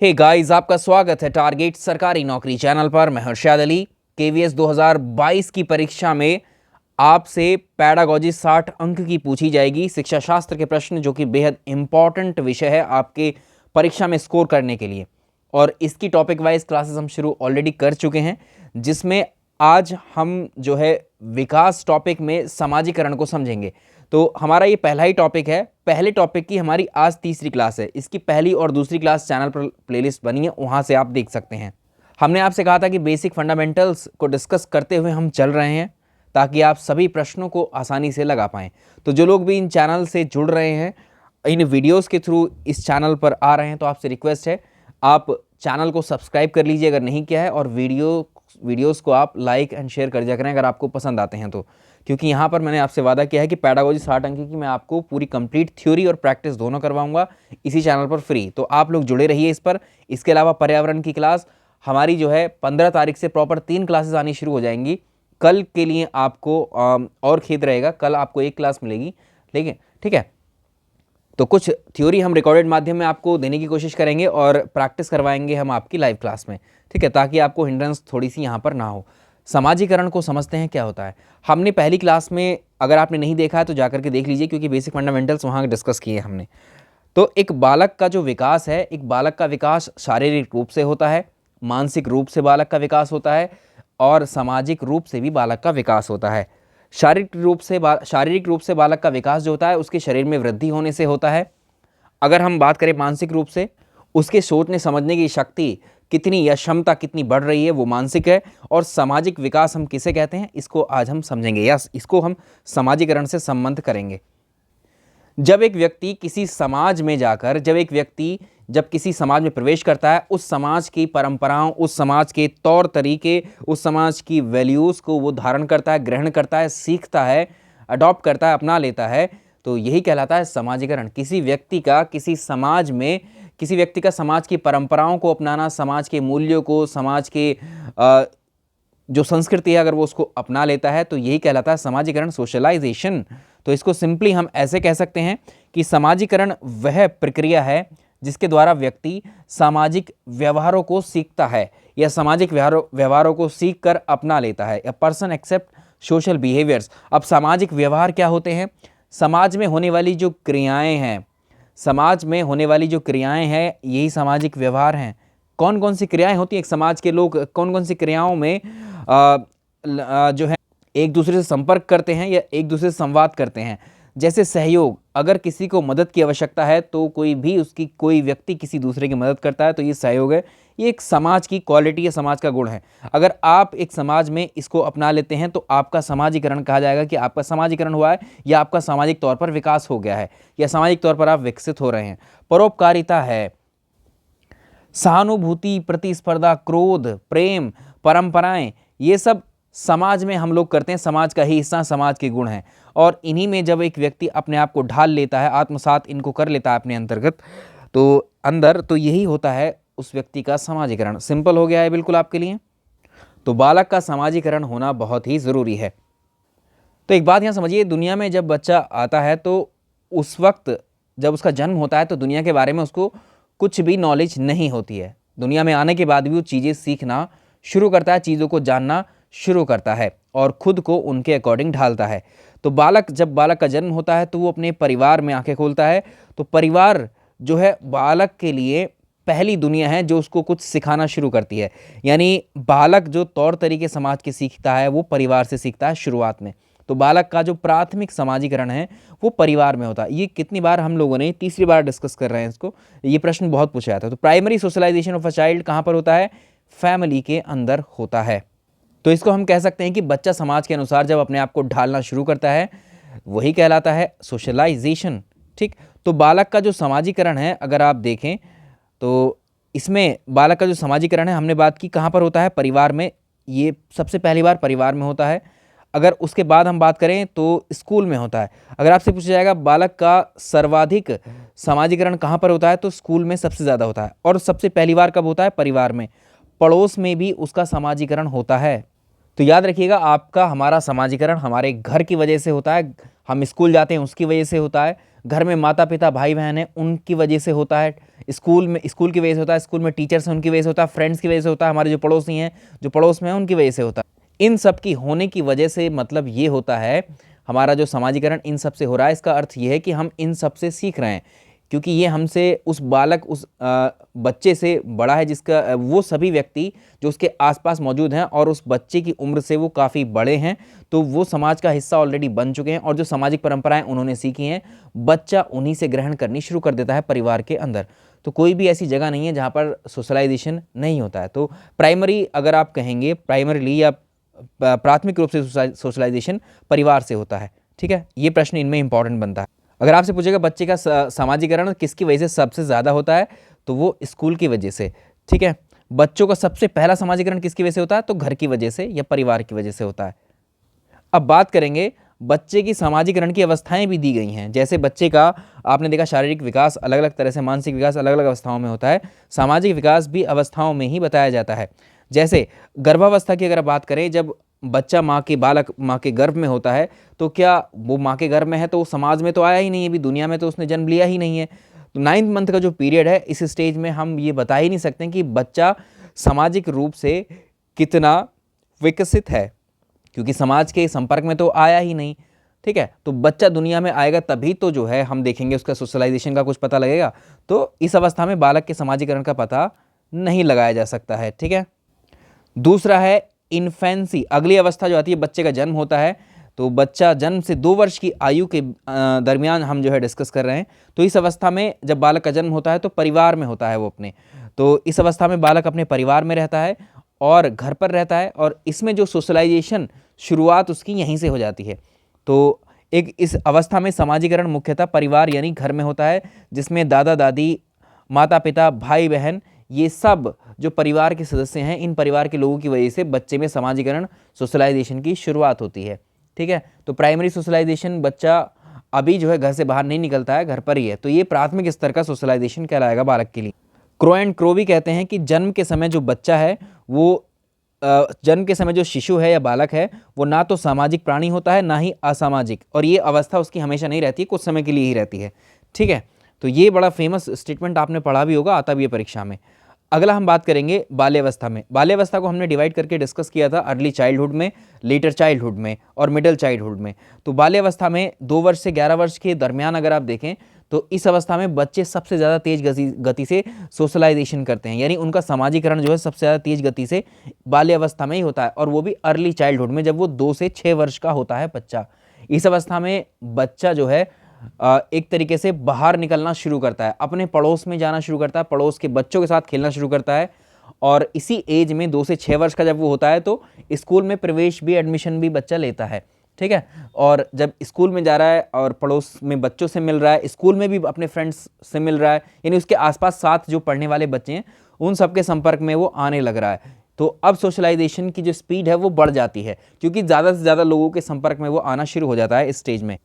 Hey guys, आपका स्वागत है टारगेट सरकारी नौकरी चैनल पर। मैं हर्षद अली। केवीएस 2022 की परीक्षा में आपसे पैडागॉजी 60 अंक की पूछी जाएगी। शिक्षा शास्त्र के प्रश्न जो कि बेहद इंपॉर्टेंट विषय है आपके परीक्षा में स्कोर करने के लिए। और इसकी टॉपिक वाइज क्लासेस हम शुरू ऑलरेडी कर चुके हैं, जिसमें आज हम जो है विकास टॉपिक में समाजीकरण को समझेंगे। तो हमारा ये पहला ही टॉपिक है। पहले टॉपिक की हमारी आज तीसरी क्लास है। इसकी पहली और दूसरी क्लास चैनल पर प्लेलिस्ट बनी है, वहाँ से आप देख सकते हैं। हमने आपसे कहा था कि बेसिक फंडामेंटल्स को डिस्कस करते हुए हम चल रहे हैं ताकि आप सभी प्रश्नों को आसानी से लगा पाएँ। तो जो लोग भी इन चैनल से जुड़ रहे हैं, इन वीडियोज़ के थ्रू इस चैनल पर आ रहे हैं, तो आपसे रिक्वेस्ट है आप चैनल को सब्सक्राइब कर लीजिए अगर नहीं किया है, और वीडियोज़ को आप लाइक एंड शेयर कर दिया करें अगर आपको पसंद आते हैं तो। क्योंकि यहाँ पर मैंने आपसे वादा किया है कि पैडागॉजी 60 अंक की मैं आपको पूरी कंप्लीट थ्योरी और प्रैक्टिस दोनों करवाऊंगा इसी चैनल पर फ्री। तो आप लोग जुड़े रहिए इस पर। इसके अलावा पर्यावरण की क्लास हमारी जो है 15 तारीख से प्रॉपर 3 क्लासेस आनी शुरू हो जाएंगी। कल के लिए आपको और खेद रहेगा, कल आपको 1 क्लास मिलेगी, लेकिन ठीक है। तो कुछ थ्योरी हम रिकॉर्डेड माध्यम में आपको देने की कोशिश करेंगे और प्रैक्टिस करवाएंगे हम आपकी लाइव क्लास में, ठीक है, ताकि आपको हिंड्रेंस थोड़ी सी यहाँ पर ना हो। समाजीकरण को समझते हैं क्या होता है। हमने पहली क्लास में, अगर आपने नहीं देखा है तो जाकर के देख लीजिए, क्योंकि बेसिक फंडामेंटल्स वहाँ डिस्कस किए हमने। तो एक बालक का जो विकास है, एक बालक का विकास शारीरिक रूप से होता है, मानसिक रूप से बालक का विकास होता है, और सामाजिक रूप से भी बालक का विकास होता है। शारीरिक रूप से बालक का विकास जो होता है उसके शरीर में वृद्धि होने से होता है। अगर हम बात करें मानसिक रूप से, उसके सोचने समझने की शक्ति कितनी या क्षमता कितनी बढ़ रही है, वो मानसिक है। और सामाजिक विकास हम किसे कहते हैं, इसको आज हम समझेंगे, या इसको हम समाजीकरण से संबंध करेंगे। जब एक व्यक्ति किसी समाज में जाकर, जब किसी समाज में प्रवेश करता है, उस समाज की परंपराओं, उस समाज के तौर तरीके, उस समाज की वैल्यूज़ को वो धारण करता है, ग्रहण करता है, सीखता है, अडॉप्ट करता है, अपना लेता है, तो यही कहलाता है समाजीकरण। किसी व्यक्ति का समाज की परंपराओं को अपनाना, समाज के मूल्यों को, समाज के जो संस्कृति है अगर वो उसको अपना लेता है, तो यही कहलाता है समाजीकरण, सोशलाइजेशन। तो इसको सिंपली हम ऐसे कह सकते हैं कि समाजीकरण वह प्रक्रिया है जिसके द्वारा व्यक्ति सामाजिक व्यवहारों को सीखता है, या सामाजिक व्यवहारों को सीख कर अपना लेता है। A person accept social behaviours. अब सामाजिक व्यवहार क्या होते हैं? समाज में होने वाली जो क्रियाएं हैं, यही सामाजिक व्यवहार हैं। कौन कौन सी क्रियाएं होती हैं? एक समाज के लोग कौन कौन सी क्रियाओं में जो है एक दूसरे से संपर्क करते हैं या एक दूसरे से संवाद करते हैं। जैसे सहयोग, अगर किसी को मदद की आवश्यकता है तो कोई व्यक्ति किसी दूसरे की मदद करता है, तो ये सहयोग है। ये एक समाज की क्वालिटी या समाज का गुण है। अगर आप एक समाज में इसको अपना लेते हैं तो आपका समाजीकरण कहा जाएगा कि आपका समाजीकरण हुआ है, या आपका सामाजिक तौर पर विकास हो गया है, या सामाजिक तौर पर आप विकसित हो रहे हैं। परोपकारिता है, सहानुभूति, प्रतिस्पर्धा, क्रोध, प्रेम, परंपराएं, ये सब समाज में हम लोग करते हैं, समाज का ही हिस्सा, समाज के गुण हैं। और इन्हीं में जब एक व्यक्ति अपने आप को ढाल लेता है, आत्मसात इनको कर लेता है अपने अंतर्गत, तो यही होता है उस व्यक्ति का समाजीकरण। सिंपल हो गया है बिल्कुल आपके लिए। तो बालक का समाजीकरण होना बहुत ही ज़रूरी है। तो एक बात यहाँ समझिए, दुनिया में जब बच्चा आता है तो उस वक्त जब उसका जन्म होता है तो दुनिया के बारे में उसको कुछ भी नॉलेज नहीं होती है। दुनिया में आने के बाद भी वो चीज़ें सीखना शुरू करता है, चीज़ों को जानना शुरू करता है और खुद को उनके अकॉर्डिंग ढालता है। तो जब बालक का जन्म होता है तो वो अपने परिवार में आंखें खोलता है। तो परिवार जो है बालक के लिए पहली दुनिया है जो उसको कुछ सिखाना शुरू करती है। यानी बालक जो तौर तरीके समाज के सीखता है वो परिवार से सीखता है शुरुआत में। तो बालक का जो प्राथमिक समाजीकरण है वो परिवार में होता है। ये कितनी बार हम लोगों ने, तीसरी बार डिस्कस कर रहे हैं इसको, ये प्रश्न बहुत पूछा जाता है। तो primary socialisation of a child कहाँ पर होता है? फैमिली के अंदर होता है। तो इसको हम कह सकते हैं कि बच्चा समाज के अनुसार जब अपने आप को ढालना शुरू करता है, वही कहलाता है सोशलाइजेशन। ठीक, तो बालक का जो समाजीकरण है अगर आप देखें तो इसमें बालक का जो समाजीकरण है, हमने बात की कहाँ पर होता है? परिवार में। ये सबसे पहली बार परिवार में होता है। अगर उसके बाद हम बात करें तो स्कूल में होता है। अगर आपसे पूछा जाएगा बालक का सर्वाधिक समाजीकरण कहाँ पर होता है, तो स्कूल में सबसे ज़्यादा होता है। और सबसे पहली बार कब होता है? परिवार में। पड़ोस में भी उसका समाजीकरण होता है। तो याद रखिएगा, आपका हमारा समाजीकरण हमारे घर की वजह से होता है, हम स्कूल जाते हैं उसकी वजह से होता है, घर में माता पिता भाई बहन हैं उनकी वजह से होता है, स्कूल की वजह से होता है, स्कूल में टीचर्स हैं उनकी वजह से होता है, फ्रेंड्स की वजह से होता है, हमारे जो पड़ोसी हैं जो पड़ोस में हैं उनकी वजह से होता है। इन सब की होने की वजह से मतलब ये होता है हमारा जो समाजीकरण इन सब से हो रहा है। इसका अर्थ ये है कि हम इन सब से सीख रहे हैं, क्योंकि ये हमसे उस बालक उस बच्चे से बड़ा है, जिसका वो सभी व्यक्ति जो उसके आसपास मौजूद हैं और उस बच्चे की उम्र से वो काफ़ी बड़े हैं, तो वो समाज का हिस्सा ऑलरेडी बन चुके हैं और जो सामाजिक परंपराएं उन्होंने सीखी हैं बच्चा उन्हीं से ग्रहण करनी शुरू कर देता है परिवार के अंदर। तो कोई भी ऐसी जगह नहीं है जहाँ पर सोशलाइजेशन नहीं होता है। तो प्राइमरी अगर आप कहेंगे प्राइमरीली या प्राथमिक रूप से सोशलाइजेशन परिवार से होता है। ठीक है, ये प्रश्न इनमें इंपॉर्टेंट बनता है। अगर आपसे पूछेगा बच्चे का सामाजिकरण किसकी वजह से सबसे ज़्यादा होता है, तो वो स्कूल की वजह से। ठीक है, बच्चों का सबसे पहला समाजीकरण किसकी वजह से होता है, तो घर की वजह से या परिवार की वजह से होता है। अब बात करेंगे बच्चे की समाजीकरण की अवस्थाएं भी दी गई हैं। जैसे बच्चे का आपने देखा शारीरिक विकास अलग अलग तरह से, मानसिक विकास अलग अलग अवस्थाओं में होता है, सामाजिक विकास भी अवस्थाओं में ही बताया जाता है। जैसे गर्भावस्था की अगर बात करें, जब बच्चा बालक माँ के गर्भ में होता है, तो क्या वो माँ के गर्भ में है तो वो समाज में तो आया ही नहीं है, अभी दुनिया में तो उसने जन्म लिया ही नहीं है। तो 9th मंथ का जो पीरियड है, इस स्टेज में हम ये बता ही नहीं सकते कि बच्चा सामाजिक रूप से कितना विकसित है, क्योंकि समाज के संपर्क में तो आया ही नहीं। ठीक है, तो बच्चा दुनिया में आएगा तभी तो जो है हम देखेंगे उसका सोशलाइजेशन का कुछ पता लगेगा। तो इस अवस्था में बालक के समाजीकरण का पता नहीं लगाया जा सकता है। ठीक है, दूसरा है इन्फेंसी। अगली अवस्था जो आती है, बच्चे का जन्म होता है, तो बच्चा जन्म से 2 वर्ष की आयु के दरमियान हम जो है डिस्कस कर रहे हैं। तो इस अवस्था में जब बालक का जन्म होता है तो परिवार में होता है वो अपने, तो इस अवस्था में बालक अपने परिवार में रहता है और घर पर रहता है, और इसमें जो सोशलाइजेशन शुरुआत उसकी यहीं से हो जाती है। तो एक इस अवस्था में समाजीकरण मुख्यतः परिवार यानी घर में होता है, जिसमें दादा दादी, माता पिता, भाई बहन, ये सब जो परिवार के सदस्य हैं, इन परिवार के लोगों की वजह से बच्चे में समाजीकरण सोशलाइजेशन की शुरुआत होती है। ठीक है, तो प्राइमरी सोशलाइजेशन बच्चा अभी जो है घर से बाहर नहीं निकलता है, घर पर ही है, तो ये प्राथमिक स्तर का सोशलाइजेशन कहलाएगा बालक के लिए। क्रो एंड क्रो भी कहते हैं कि जन्म के समय जो बच्चा है वो जन्म के समय जो शिशु है या बालक है वो ना तो सामाजिक प्राणी होता है ना ही असामाजिक, और ये अवस्था उसकी हमेशा नहीं रहती है, कुछ समय के लिए ही रहती है। ठीक है, तो ये बड़ा फेमस स्टेटमेंट आपने पढ़ा भी होगा, आता भी है परीक्षा में। अगला हम बात करेंगे बाल्यावस्था में। बाल्यावस्था को हमने डिवाइड करके डिस्कस किया था, अर्ली चाइल्डहुड में, लेटर चाइल्डहुड में और मिडिल चाइल्डहुड में। तो बाल्यावस्था में 2 वर्ष से 11 वर्ष के दरमियान अगर आप देखें तो इस अवस्था में बच्चे सबसे ज़्यादा तेज गति से सोशलाइजेशन करते हैं, यानी उनका समाजीकरण जो है सबसे ज़्यादा तेज गति से बाल्यावस्था में ही होता है, और वो भी अर्ली चाइल्डहुड में, जब वो 2 से 6 वर्ष का होता है बच्चा। इस अवस्था में बच्चा जो है एक तरीके से बाहर निकलना शुरू करता है, अपने पड़ोस में जाना शुरू करता है, पड़ोस के बच्चों के साथ खेलना शुरू करता है, और इसी एज में 2 से 6 वर्ष का जब वो होता है तो स्कूल में प्रवेश भी, एडमिशन भी बच्चा लेता है। ठीक है, और जब स्कूल में जा रहा है और पड़ोस में बच्चों से मिल रहा है, स्कूल में भी अपने फ्रेंड्स से मिल रहा है, यानी उसके आसपास साथ जो पढ़ने वाले बच्चे हैं उन सबके संपर्क में वो आने लग रहा है। तो अब सोशलाइजेशन की जो स्पीड है वो बढ़ जाती है, क्योंकि ज़्यादा से ज़्यादा लोगों के संपर्क में वो आना शुरू हो जाता है इस स्टेज में।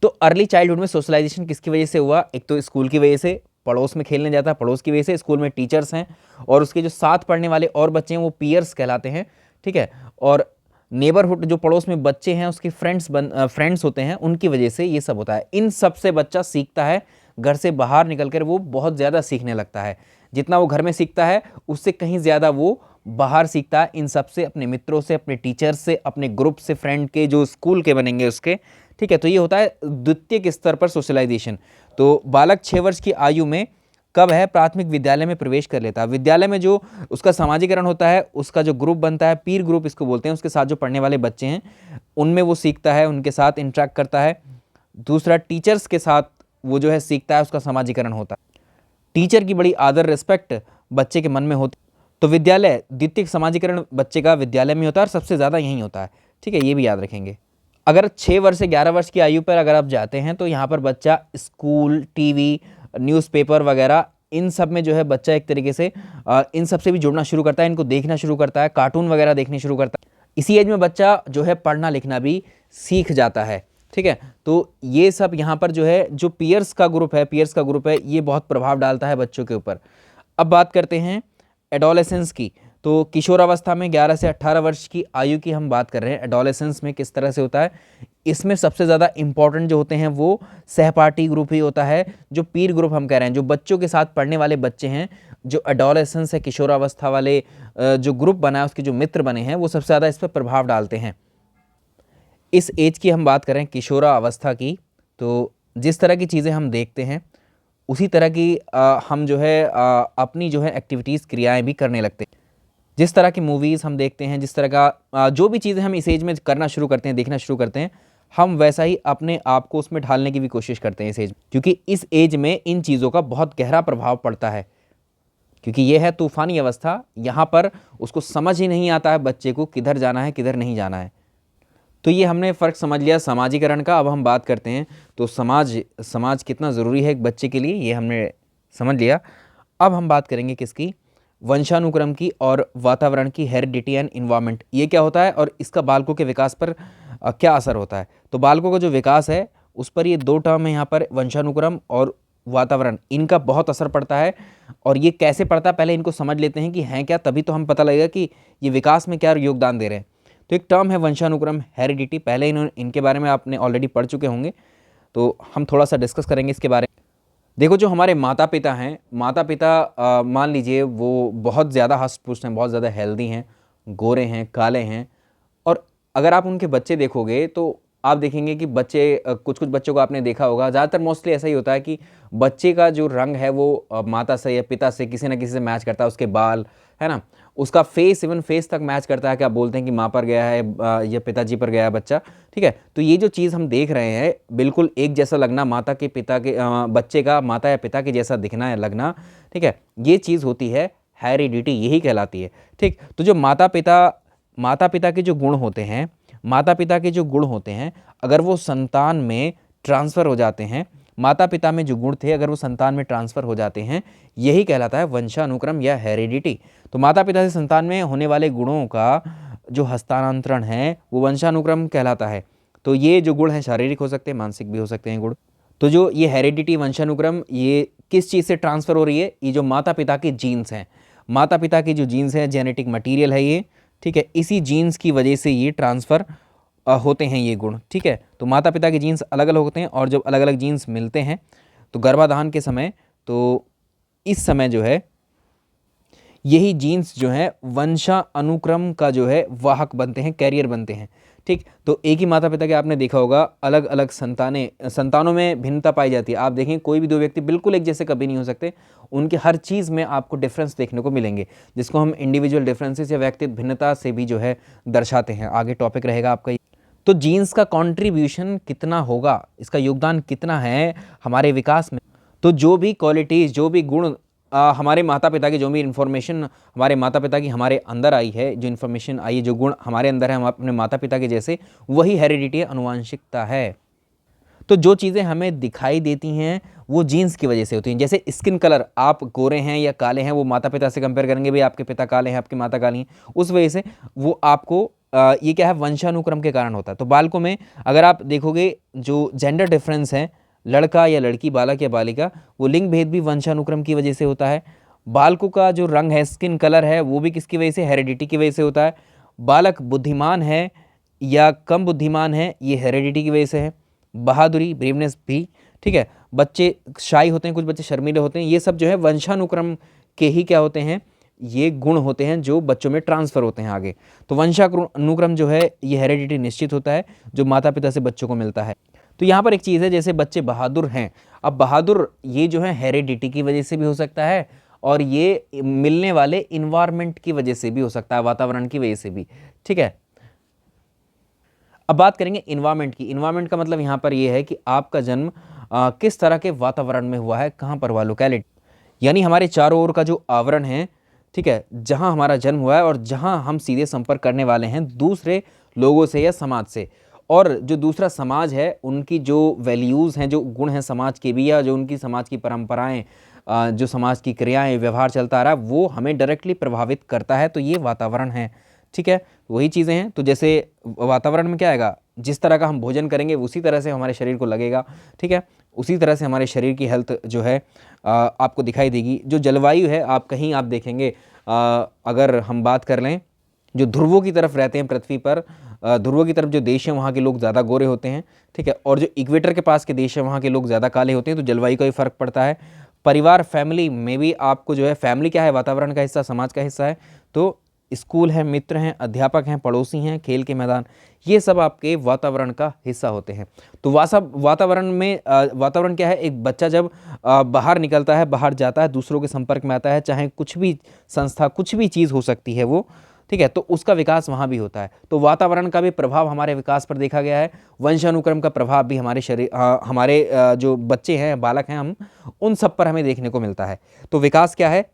तो अर्ली चाइल्डहुड में सोशलाइजेशन किसकी वजह से हुआ, एक तो स्कूल की वजह से, पड़ोस में खेलने जाता है, पड़ोस की वजह से, स्कूल में टीचर्स हैं और उसके जो साथ पढ़ने वाले और बच्चे हैं वो पीयर्स कहलाते हैं। ठीक है, और नेबरहुड जो पड़ोस में बच्चे हैं उसके फ्रेंड्स होते हैं, उनकी वजह से ये सब होता है। इन सब से बच्चा सीखता है, घर से बाहर निकलकर वो बहुत ज़्यादा सीखने लगता है। जितना वो घर में सीखता है उससे कहीं ज़्यादा वो बाहर सीखता है, इन सब से, अपने मित्रों से, अपने टीचर्स से, अपने ग्रुप से, फ्रेंड के जो स्कूल के बनेंगे उसके। ठीक है, तो ये होता है द्वितीयक स्तर पर सोशलाइजेशन। तो बालक 6 वर्ष की आयु में कब है, प्राथमिक विद्यालय में प्रवेश कर लेता है। विद्यालय में जो उसका समाजीकरण होता है, उसका जो ग्रुप बनता है, पीर ग्रुप इसको बोलते हैं, उसके साथ जो पढ़ने वाले बच्चे हैं उनमें वो सीखता है, उनके साथ इंटरेक्ट करता है। दूसरा, टीचर्स के साथ वो जो है सीखता है, उसका समाजीकरण होता है। टीचर की बड़ी आदर, रिस्पेक्ट बच्चे के मन में होती। तो विद्यालय, द्वितीयक समाजीकरण बच्चे का विद्यालय में होता है और सबसे ज़्यादा यहीं होता है। ठीक है, ये भी याद रखेंगे। अगर 6 वर्ष से 11 वर्ष की आयु पर अगर आप जाते हैं तो यहाँ पर बच्चा स्कूल, टीवी, न्यूज़पेपर वगैरह इन सब में जो है बच्चा एक तरीके से इन सब से भी जुड़ना शुरू करता है, इनको देखना शुरू करता है, कार्टून वगैरह देखने शुरू करता है। इसी एज में बच्चा जो है पढ़ना लिखना भी सीख जाता है। ठीक है, तो ये सब यहाँ पर जो है, जो पीयर्स का ग्रुप है, ये बहुत प्रभाव डालता है बच्चों के ऊपर। अब बात करते हैं एडोलेसेंस की। तो किशोरावस्था में 11 से 18 वर्ष की आयु की हम बात कर रहे हैं, एडोलेसेंस में किस तरह से होता है। इसमें सबसे ज़्यादा इंपॉर्टेंट जो होते हैं वो सहपाठी ग्रुप ही होता है, जो पीर ग्रुप हम कह रहे हैं, जो बच्चों के साथ पढ़ने वाले बच्चे हैं, जो एडोलेसेंस है, किशोरावस्था वाले जो ग्रुप बना है, उसके जो मित्र बने हैं, वो सबसे ज़्यादा इस पर प्रभाव डालते हैं। इस एज की हम बात करें किशोरावस्था की, तो जिस तरह की चीज़ें हम देखते हैं उसी तरह की हम जो है अपनी जो है एक्टिविटीज़, क्रियाएं भी करने लगते हैं। जिस तरह की मूवीज़ हम देखते हैं, जिस तरह का जो भी चीज़ें हम इस एज में करना शुरू करते हैं, देखना शुरू करते हैं, हम वैसा ही अपने आप को उसमें ढालने की भी कोशिश करते हैं इस एज में, क्योंकि इस एज में इन चीज़ों का बहुत गहरा प्रभाव पड़ता है। क्योंकि ये है तूफ़ानी अवस्था, यहाँ पर उसको समझ ही नहीं आता है बच्चे को किधर जाना है, किधर नहीं जाना है। तो ये हमने फ़र्क समझ लिया समाजीकरण का। अब हम बात करते हैं तो समाज कितना ज़रूरी है एक बच्चे के लिए, ये हमने समझ लिया। अब हम बात करेंगे किसकी, वंशानुक्रम की और वातावरण की, हेरिडिटी एंड इन्वायरमेंट। ये क्या होता है और इसका बालकों के विकास पर क्या असर होता है। तो बालकों का जो विकास है उस पर ये दो टर्म है यहाँ पर, वंशानुक्रम और वातावरण, इनका बहुत असर पड़ता है। और ये कैसे पड़ता है पहले इनको समझ लेते हैं कि हैं क्या, तभी तो हम पता लगेगा कि ये विकास में क्या योगदान दे रहे हैं। तो एक टर्म है वंशानुक्रम, हेरिडिटी, पहले इनके बारे में आपने ऑलरेडी पढ़ चुके होंगे, तो हम थोड़ा सा डिस्कस करेंगे इसके बारे में। देखो जो हमारे माता पिता हैं, माता पिता मान लीजिए वो बहुत ज़्यादा हष्ट पुष्ट हैं, बहुत ज़्यादा हेल्दी हैं, गोरे हैं, काले हैं, और अगर आप उनके बच्चे देखोगे तो आप देखेंगे कि बच्चे कुछ कुछ बच्चों को आपने देखा होगा, ज़्यादातर मोस्टली ऐसा ही होता है कि बच्चे का जो रंग है वो माता से या पिता से किसी न किसी से मैच करता है, उसके बाल है ना, उसका फेस, इवन फेस तक मैच करता है कि आप बोलते हैं कि माँ पर गया है या पिताजी पर गया है बच्चा, ठीक है। तो ये जो चीज़ हम देख रहे हैं, बिल्कुल एक जैसा लगना, माता के पिता के बच्चे का माता या पिता के जैसा दिखना है, लगना, ठीक है, ये चीज़ होती है हेरिडिटी, यही कहलाती है, ठीक। तो जो माता पिता के जो गुण होते हैं, माता पिता के जो गुण होते हैं, अगर वो संतान में ट्रांसफ़र हो जाते हैं, माता पिता में जो गुण थे अगर वो संतान में ट्रांसफ़र हो जाते हैं, यही कहलाता है वंशानुक्रम या हेरिडिटी। तो माता पिता से संतान में होने वाले गुणों का जो हस्तांतरण है वो वंशानुक्रम कहलाता है। तो ये जो गुण हैं शारीरिक हो सकते हैं, मानसिक भी हो सकते हैं गुण। तो जो ये हेरिडिटी, वंशानुक्रम, ये किस चीज़ से ट्रांसफ़र हो रही है, ये जो माता पिता के जीन्स हैं, माता पिता के जो जीन्स हैं, जेनेटिक मटीरियल है ये, ठीक है, इसी जीन्स की वजह से ये ट्रांसफ़र होते हैं ये गुण, ठीक है। तो माता पिता के जीन्स अलग अलग होते हैं और जब अलग अलग जीन्स मिलते हैं तो गर्भाधान के समय, तो इस समय जो है यही जीन्स जो है वंशानुक्रम का जो है वाहक बनते हैं, कैरियर बनते हैं, ठीक। तो एक ही माता पिता के आपने देखा होगा अलग अलग संतानों में भिन्नता पाई जाती है। आप देखें कोई भी दो व्यक्ति बिल्कुल एक जैसे कभी नहीं हो सकते, उनके हर चीज़ में आपको डिफरेंस देखने को मिलेंगे, जिसको हम इंडिविजुअल डिफरेंसेस या व्यक्तिगत भिन्नता से भी जो है दर्शाते हैं। आगे टॉपिक रहेगा आपका। तो जीन्स का कंट्रीब्यूशन कितना होगा, इसका योगदान कितना है हमारे विकास में। तो जो भी क्वालिटीज़, जो भी गुण हमारे माता पिता की, जो भी इन्फॉर्मेशन हमारे माता पिता की हमारे अंदर आई है, जो इन्फॉर्मेशन आई है, जो गुण हमारे अंदर है हम अपने माता पिता के जैसे, वही हेरिडिटी, अनुवांशिकता है। तो जो चीज़ें हमें दिखाई देती हैं वो जीन्स की वजह से होती हैं। जैसे स्किन कलर, आप गोरे हैं या काले हैं, वो माता पिता से कंपेयर करेंगे, भाई आपके पिता काले हैं, आपकी माता काली हैं, उस वजह से वो आपको ये क्या है, वंशानुक्रम के कारण होता है। तो बालकों में अगर आप देखोगे जो जेंडर डिफरेंस है, लड़का या लड़की, बालक या बालिका, वो लिंग भेद भी वंशानुक्रम की वजह से होता है। बालकों का जो रंग है, स्किन कलर है, वो भी किसकी वजह से, हेरिडिटी की वजह से होता है। बालक बुद्धिमान है या कम बुद्धिमान है, ये हेरिडिटी की वजह से है। बहादुरी, ब्रेवनेस भी, ठीक है। बच्चे शाई होते हैं, कुछ बच्चे शर्मीले होते हैं, ये सब जो है वंशानुक्रम के ही क्या होते हैं, ये गुण होते हैं जो बच्चों में ट्रांसफ़र होते हैं आगे। तो वंशानुक्रम जो है ये हेरिडिटी निश्चित होता है, जो माता पिता से बच्चों को मिलता है। तो यहाँ पर एक चीज़ है, जैसे बच्चे बहादुर हैं, अब बहादुर ये जो है हेरिडिटी की वजह से भी हो सकता है और ये मिलने वाले इन्वायरमेंट की वजह से भी हो सकता है, वातावरण की वजह से भी, ठीक है। अब बात करेंगे इन्वायरमेंट की। इन्वायरमेंट का मतलब यहाँ पर ये है कि आपका जन्म किस तरह के वातावरण में हुआ है, कहाँ पर हुआ, लोकेलिटी, यानी हमारे चारों ओर का जो आवरण है, ठीक है, जहाँ हमारा जन्म हुआ है और जहाँ हम सीधे संपर्क करने वाले हैं दूसरे लोगों से या समाज से। और जो दूसरा समाज है उनकी जो वैल्यूज़ हैं, जो गुण हैं समाज के भी, या जो उनकी समाज की परंपराएं, जो समाज की क्रियाएं, व्यवहार चलता आ रहा है, वो हमें डायरेक्टली प्रभावित करता है। तो ये वातावरण है, ठीक है, वही चीज़ें हैं। तो जैसे वातावरण में क्या आएगा, जिस तरह का हम भोजन करेंगे उसी तरह से हमारे शरीर को लगेगा, ठीक है, उसी तरह से हमारे शरीर की हेल्थ जो है आपको दिखाई देगी। जो जलवायु है, आप कहीं आप देखेंगे अगर हम बात कर लें, जो ध्रुवों की तरफ रहते हैं पृथ्वी पर, ध्रुवों की तरफ जो देश हैं वहाँ के लोग ज़्यादा गोरे होते हैं, ठीक है, और जो इक्वेटर के पास के देश हैं वहाँ के लोग ज़्यादा काले होते हैं, तो जलवायु का भी फर्क पड़ता है। परिवार, फैमिली में भी आपको जो है, फैमिली क्या है, वातावरण का हिस्सा, समाज का हिस्सा है, तो स्कूल है, मित्र हैं, अध्यापक हैं, पड़ोसी हैं, खेल के मैदान, ये सब आपके वातावरण का हिस्सा होते हैं। तो वातावरण में वातावरण क्या है, एक बच्चा जब बाहर निकलता है, बाहर जाता है, दूसरों के संपर्क में आता है, चाहे कुछ भी संस्था, कुछ भी चीज़ हो सकती है वो, ठीक है, तो उसका विकास वहाँ भी होता है। तो वातावरण का भी प्रभाव हमारे विकास पर देखा गया है, वंशानुक्रम का प्रभाव भी हमारे शरीर, हमारे जो बच्चे हैं, बालक हैं हम, उन सब पर हमें देखने को मिलता है। तो विकास क्या है,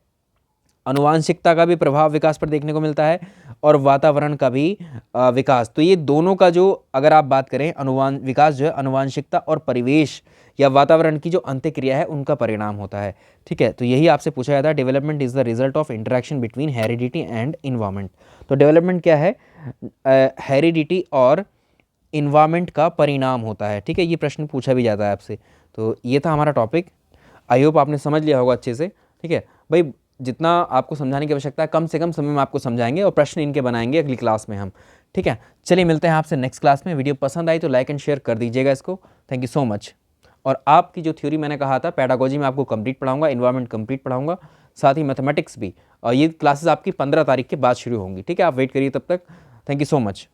आनुवांशिकता का भी प्रभाव विकास पर देखने को मिलता है, और वातावरण का भी विकास। तो ये दोनों का जो अगर आप बात करें, विकास जो है आनुवांशिकता और परिवेश या वातावरण की जो अंत्यक्रिया है उनका परिणाम होता है, ठीक है। तो यही आपसे पूछा जाता है, development is the result of interaction between heredity and environment. तो डेवलपमेंट क्या है, हेरिडिटी और इन्वायरमेंट का परिणाम होता है, ठीक है। ये प्रश्न पूछा भी जाता है आपसे। तो ये था हमारा टॉपिक, आई होप आपने समझ लिया होगा अच्छे से, ठीक है भाई। जितना आपको समझाने की आवश्यकता है, कम से कम समय में आपको समझाएंगे और प्रश्न इनके बनाएंगे अगली क्लास में हम, ठीक है। चलिए मिलते हैं आपसे नेक्स्ट क्लास में। वीडियो पसंद आई तो लाइक एंड शेयर कर दीजिएगा इसको। Thank you so much. और आपकी जो थ्योरी मैंने कहा था, पेडागोजी में आपको कंप्लीट पढ़ाऊंगा, इन्वायरमेंट कंप्लीट पढ़ाऊंगा, साथ ही मैथमेटिक्स भी। और ये क्लासेस आपकी 15 तारीख के बाद शुरू होंगी, ठीक है। आप वेट करिए तब तक। Thank you so much.